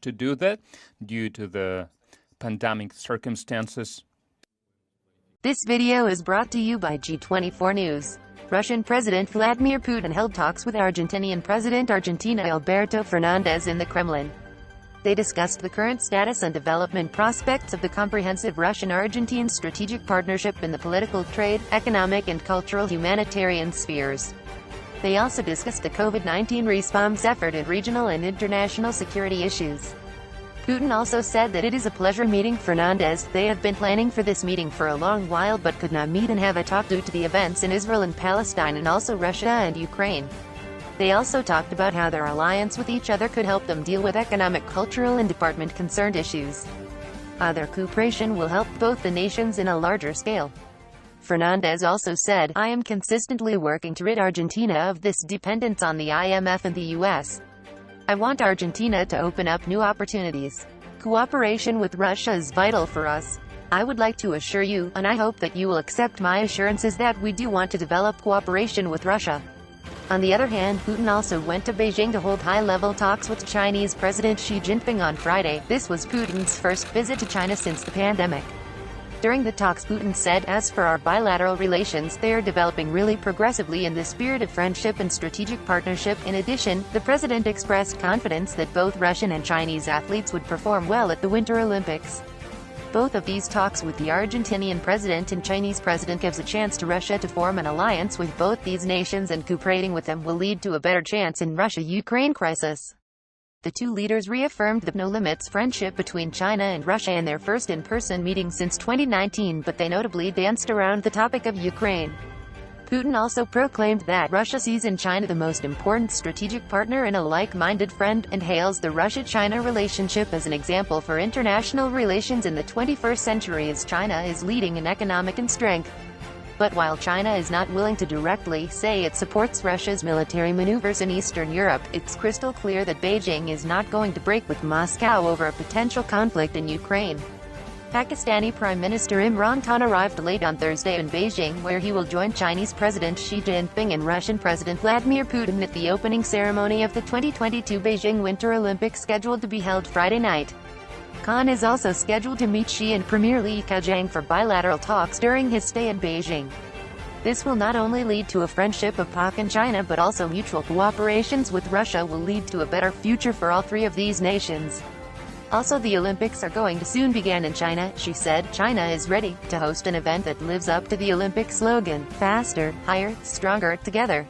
to do that due to the pandemic circumstances. This video is brought to you by G24 News. Russian President Vladmir Putin held talks with Argentinian President Argentina Alberto Fernandez in the Kremlin. They discussed the current status and development prospects of the comprehensive Russian-Argentine strategic partnership in the political, trade, economic and cultural humanitarian spheres. They also discussed the COVID-19 response effort and regional and international security issues. Putin also said that it is a pleasure meeting Fernandez. They have been planning for this meeting for a long while but could not meet and have a talk due to the events in Israel and Palestine and also Russia and Ukraine. They also talked about how their alliance with each other could help them deal with economic, cultural and department-concerned issues. Their cooperation will help both the nations in a larger scale. Fernandez also said, "I am consistently working to rid Argentina of this dependence on the IMF and the US. I want Argentina to open up new opportunities. Cooperation with Russia is vital for us. I would like to assure you, and I hope that you will accept my assurances that we do want to develop cooperation with Russia." On the other hand, Putin also went to Beijing to hold high-level talks with Chinese President Xi Jinping on Friday. This was Putin's first visit to China since the pandemic. During the talks, Putin said, "As for our bilateral relations, they are developing really progressively in the spirit of friendship and strategic partnership." In addition, the president expressed confidence that both Russian and Chinese athletes would perform well at the Winter Olympics. Both of these talks with the Argentinian president and Chinese president gives a chance to Russia to form an alliance with both these nations, and cooperating with them will lead to a better chance in Russia-Ukraine crisis. The two leaders reaffirmed the no-limits friendship between China and Russia in their first in-person meeting since 2019, but they notably danced around the topic of Ukraine. Putin also proclaimed that Russia sees in China the most important strategic partner and a like-minded friend, and hails the Russia-China relationship as an example for international relations in the 21st century, as China is leading in economic and strength. But while China is not willing to directly say it supports Russia's military maneuvers in Eastern Europe, it's crystal clear that Beijing is not going to break with Moscow over a potential conflict in Ukraine. Pakistani Prime Minister Imran Khan arrived late on Thursday in Beijing, where he will join Chinese President Xi Jinping and Russian President Vladimir Putin at the opening ceremony of the 2022 Beijing Winter Olympics, scheduled to be held Friday night. Khan is also scheduled to meet Xi and Premier Li Keqiang for bilateral talks during his stay in Beijing. This will not only lead to a friendship of Pak and China, but also mutual cooperations with Russia will lead to a better future for all three of these nations. Also, the Olympics are going to soon begin in China, she said. China is ready to host an event that lives up to the Olympic slogan, "Faster, Higher, Stronger, Together."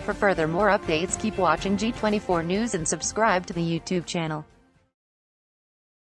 For further more updates, keep watching G24 News and subscribe to the YouTube channel.